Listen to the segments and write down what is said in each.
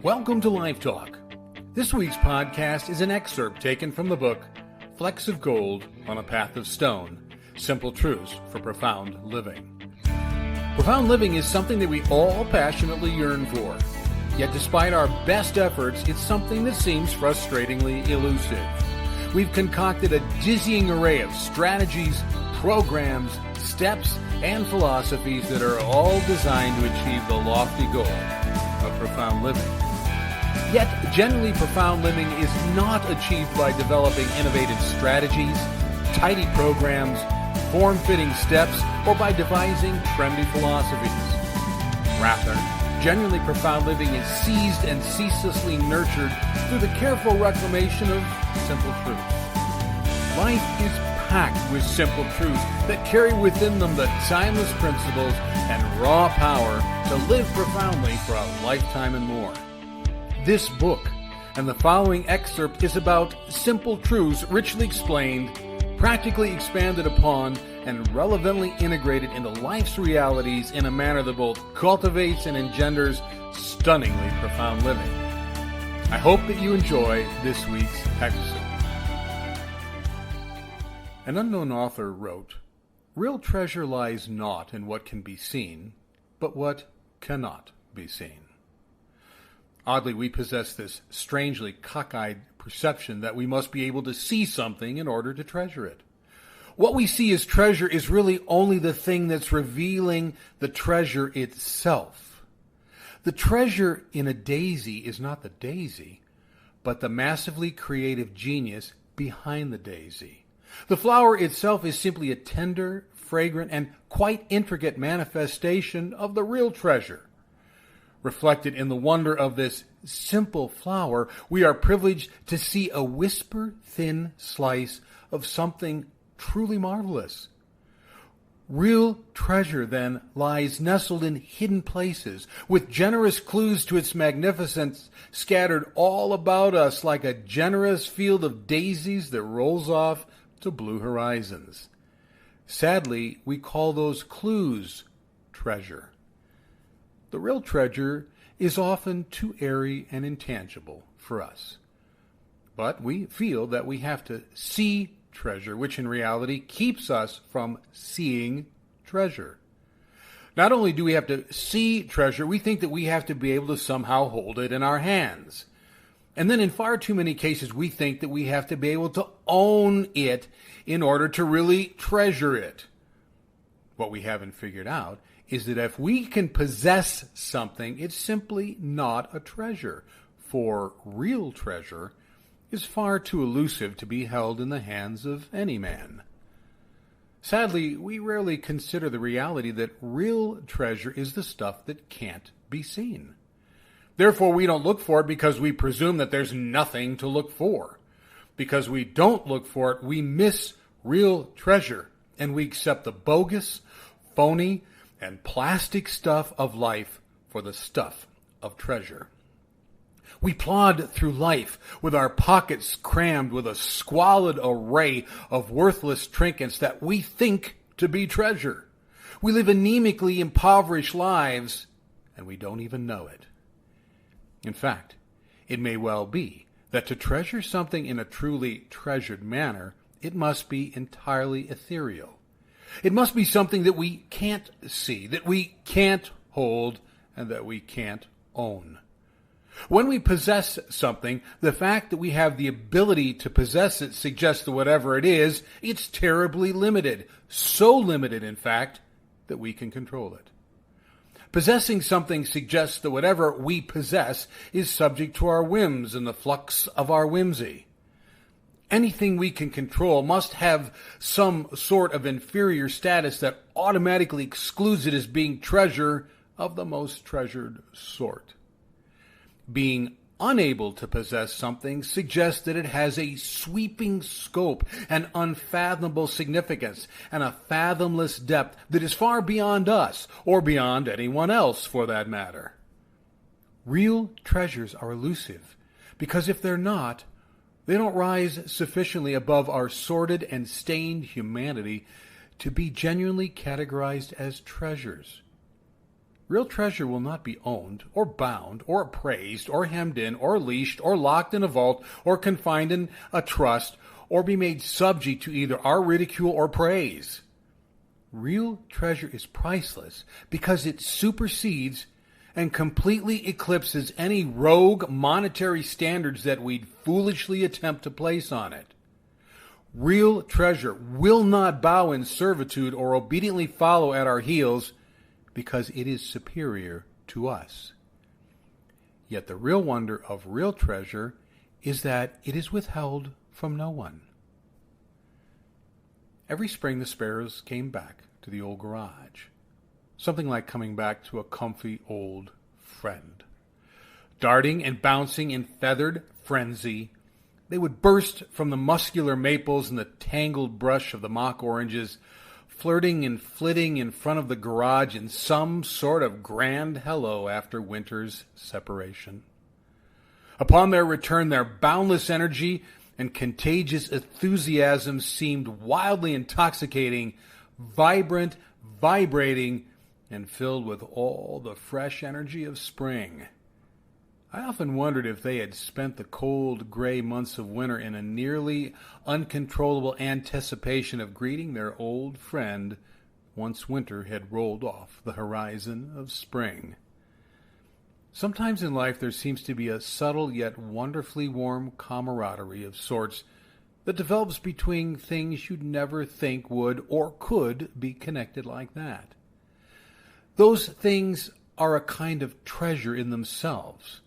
Welcome to Life Talk. This week's podcast is an excerpt taken from the book Flecks of Gold on a Path of Stone, Simple Truths for Profound Living. Profound living is something that we all passionately yearn for. Yet despite our best efforts, it's something that seems frustratingly elusive. We've concocted a dizzying array of strategies, programs, steps, and philosophies that are all designed to achieve the lofty goal of profound living. Yet, generally, profound living is not achieved by developing innovative strategies, tidy programs, form-fitting steps, or by devising trendy philosophies. Rather, genuinely profound living is seized and ceaselessly nurtured through the careful reclamation of simple truths. Life is packed with simple truths that carry within them the timeless principles and raw power to live profoundly for a lifetime and more. This book and the following excerpt is about simple truths richly explained, practically expanded upon, and relevantly integrated into life's realities in a manner that both cultivates and engenders stunningly profound living. I hope that you enjoy this week's excerpt. An unknown author wrote, "Real treasure lies not in what can be seen, but what cannot be seen." Oddly, we possess this strangely cockeyed perception that we must be able to see something in order to treasure it. What we see as treasure is really only the thing that's revealing the treasure itself. The treasure in a daisy is not the daisy, but the massively creative genius behind the daisy. The flower itself is simply a tender, fragrant, and quite intricate manifestation of the real treasure. Reflected in the wonder of this simple flower, we are privileged to see a whisper-thin slice of something truly marvelous. Real treasure, then, lies nestled in hidden places, with generous clues to its magnificence scattered all about us like a generous field of daisies that rolls off to blue horizons. Sadly, we call those clues treasure. The real treasure is often too airy and intangible for us. But we feel that we have to see treasure, which in reality keeps us from seeing treasure. Not only do we have to see treasure, we think that we have to be able to somehow hold it in our hands. And then in far too many cases, we think that we have to be able to own it in order to really treasure it. What we haven't figured out is that if we can possess something, it's simply not a treasure, for real treasure is far too elusive to be held in the hands of any man. Sadly, we rarely consider the reality that real treasure is the stuff that can't be seen. Therefore, we don't look for it because we presume that there's nothing to look for. Because we don't look for it, we miss real treasure, and we accept the bogus, phony, and plastic stuff of life for the stuff of treasure. We plod through life with our pockets crammed with a squalid array of worthless trinkets that we think to be treasure. We live anemically impoverished lives, and we don't even know it. In fact, it may well be that to treasure something in a truly treasured manner, it must be entirely ethereal. It must be something that we can't see, that we can't hold, and that we can't own. When we possess something, the fact that we have the ability to possess it suggests that whatever it is, it's terribly limited. So limited, in fact, that we can control it. Possessing something suggests that whatever we possess is subject to our whims and the flux of our whimsy. Anything we can control must have some sort of inferior status that automatically excludes it as being treasure of the most treasured sort. Being unable to possess something suggests that it has a sweeping scope, an unfathomable significance, and a fathomless depth that is far beyond us, or beyond anyone else for that matter. Real treasures are elusive, because if they're not, they don't rise sufficiently above our sordid and stained humanity to be genuinely categorized as treasures. Real treasure will not be owned, or bound, or appraised, or hemmed in, or leashed, or locked in a vault, or confined in a trust, or be made subject to either our ridicule or praise. Real treasure is priceless because it supersedes and completely eclipses any rogue monetary standards that we'd foolishly attempt to place on it. Real treasure will not bow in servitude or obediently follow at our heels because it is superior to us. Yet the real wonder of real treasure is that it is withheld from no one. Every spring the sparrows came back to the old garage, something like coming back to a comfy old friend. Darting and bouncing in feathered frenzy, they would burst from the muscular maples and the tangled brush of the mock oranges, flirting and flitting in front of the garage in some sort of grand hello after winter's separation. Upon their return, their boundless energy and contagious enthusiasm seemed wildly intoxicating, vibrant, vibrating, and filled with all the fresh energy of spring. I often wondered if they had spent the cold, gray months of winter in a nearly uncontrollable anticipation of greeting their old friend once winter had rolled off the horizon of spring. Sometimes in life there seems to be a subtle yet wonderfully warm camaraderie of sorts that develops between things you'd never think would or could be connected like that. Those things are a kind of treasure in themselves.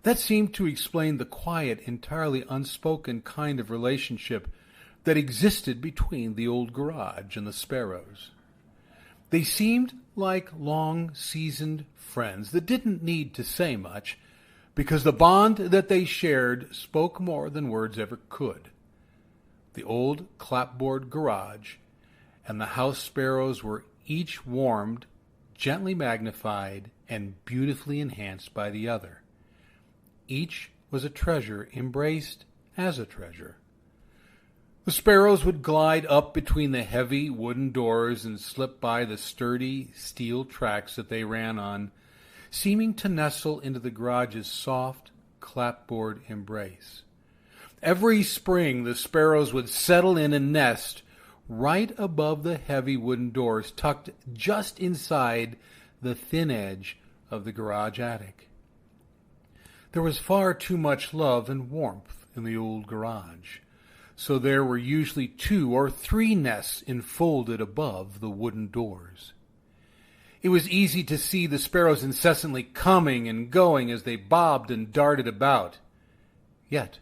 That seemed to explain the quiet, entirely unspoken kind of relationship that existed between the old garage and the sparrows. They seemed like long-seasoned friends that didn't need to say much, because the bond that they shared spoke more than words ever could. The old clapboard garage and the house sparrows were each warmed, gently magnified, and beautifully enhanced by the other. Each was a treasure embraced as a treasure. The sparrows would glide up between the heavy wooden doors and slip by the sturdy steel tracks that they ran on, seeming to nestle into the garage's soft clapboard embrace. Every spring the sparrows would settle in and nest right above the heavy wooden doors, tucked just inside the thin edge of the garage attic. There was far too much love and warmth in the old garage, so there were usually 2 or 3 nests enfolded above the wooden doors. It was easy to see the sparrows incessantly coming and going as they bobbed and darted about. Yet,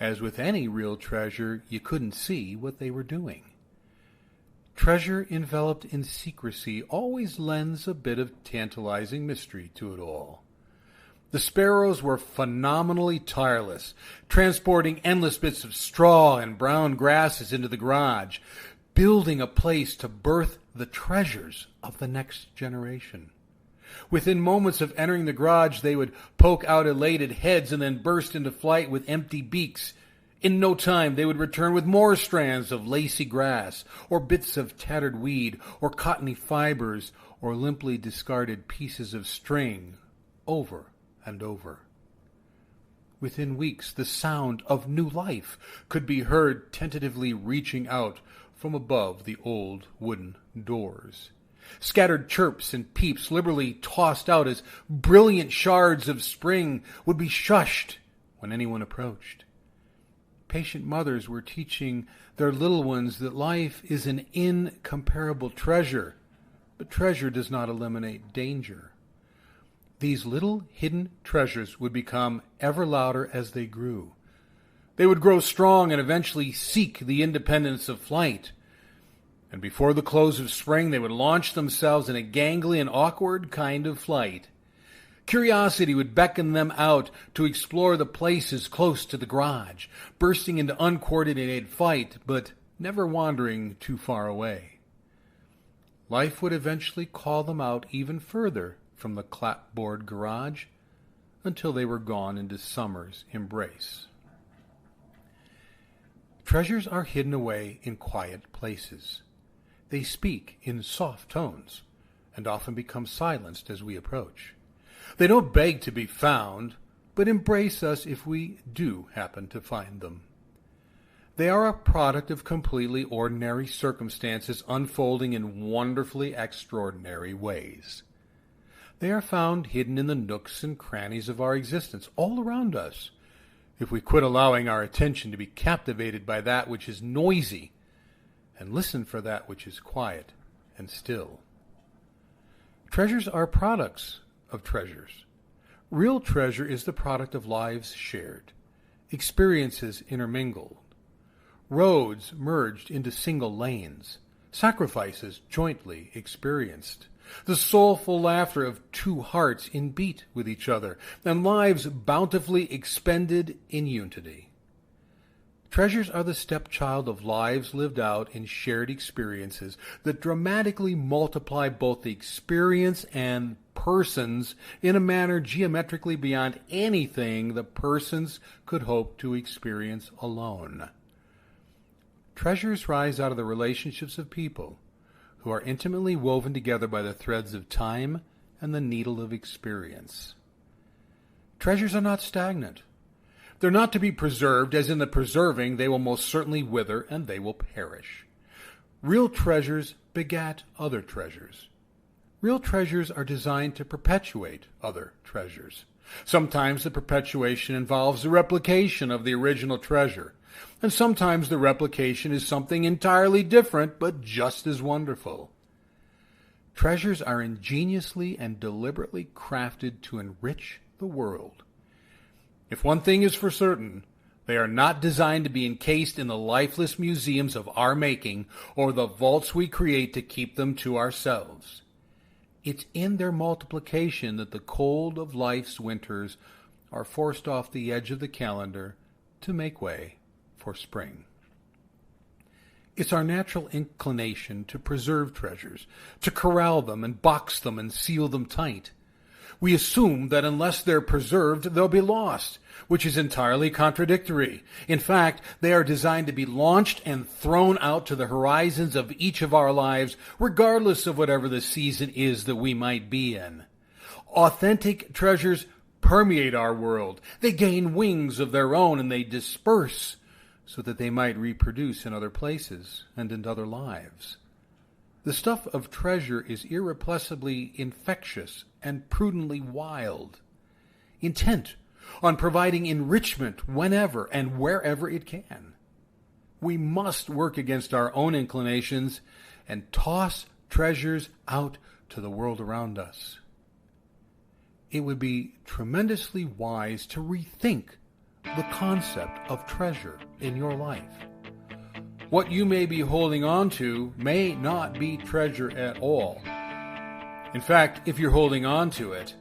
as with any real treasure, you couldn't see what they were doing. Treasure enveloped in secrecy always lends a bit of tantalizing mystery to it all. The sparrows were phenomenally tireless, transporting endless bits of straw and brown grasses into the garage, building a place to birth the treasures of the next generation. Within moments of entering the garage, they would poke out elated heads and then burst into flight with empty beaks. In no time, they would return with more strands of lacy grass, or bits of tattered weed, or cottony fibers, or limply discarded pieces of string, over and over. Within weeks, the sound of new life could be heard tentatively reaching out from above the old wooden doors. Scattered chirps and peeps liberally tossed out as brilliant shards of spring would be shushed when anyone approached. Patient mothers were teaching their little ones that life is an incomparable treasure, but treasure does not eliminate danger. These little hidden treasures would become ever louder as they grew. They would grow strong and eventually seek the independence of flight. And before the close of spring, they would launch themselves in a gangly and awkward kind of flight. Curiosity would beckon them out to explore the places close to the garage, bursting into uncoordinated flight, but never wandering too far away. Life would eventually call them out even further from the clapboard garage until they were gone into summer's embrace. Treasures are hidden away in quiet places. They speak in soft tones and often become silenced as we approach. They don't beg to be found, but embrace us if we do happen to find them. They are a product of completely ordinary circumstances unfolding in wonderfully extraordinary ways. They are found hidden in the nooks and crannies of our existence, all around us, if we quit allowing our attention to be captivated by that which is noisy and listen for that which is quiet and still. Treasures are products of treasures. Real treasure is the product of lives shared, experiences intermingled, roads merged into single lanes, sacrifices jointly experienced, the soulful laughter of two hearts in beat with each other, and lives bountifully expended in unity. Treasures are the stepchild of lives lived out in shared experiences that dramatically multiply both the experience and persons in a manner geometrically beyond anything the persons could hope to experience alone. Treasures rise out of the relationships of people who are intimately woven together by the threads of time and the needle of experience. Treasures are not stagnant. They're not to be preserved, as in the preserving they will most certainly wither and they will perish. Real treasures begat other treasures. Real treasures are designed to perpetuate other treasures. Sometimes the perpetuation involves the replication of the original treasure, and sometimes the replication is something entirely different but just as wonderful. Treasures are ingeniously and deliberately crafted to enrich the world. If one thing is for certain, they are not designed to be encased in the lifeless museums of our making or the vaults we create to keep them to ourselves. It's in their multiplication that the cold of life's winters are forced off the edge of the calendar to make way for spring. It's our natural inclination to preserve treasures, to corral them and box them and seal them tight. We assume that unless they're preserved, they'll be lost, which is entirely contradictory. In fact, they are designed to be launched and thrown out to the horizons of each of our lives, regardless of whatever the season is that we might be in. Authentic treasures permeate our world. They gain wings of their own and they disperse so that they might reproduce in other places and in other lives. The stuff of treasure is irrepressibly infectious and prudently wild, intent on providing enrichment whenever and wherever it can. We must work against our own inclinations and toss treasures out to the world around us. It would be tremendously wise to rethink the concept of treasure in your life. What you may be holding on to may not be treasure at all. In fact, if you're holding on to it,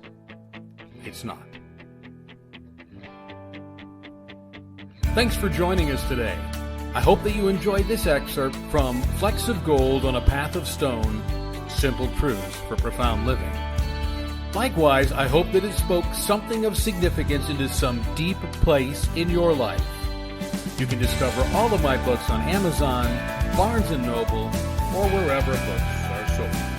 it's not. Thanks for joining us today. I hope that you enjoyed this excerpt from Flecks of Gold on a Path of Stone, Simple Truths for Profound Living. Likewise, I hope that it spoke something of significance into some deep place in your life. You can discover all of my books on Amazon, Barnes & Noble, or wherever books are sold.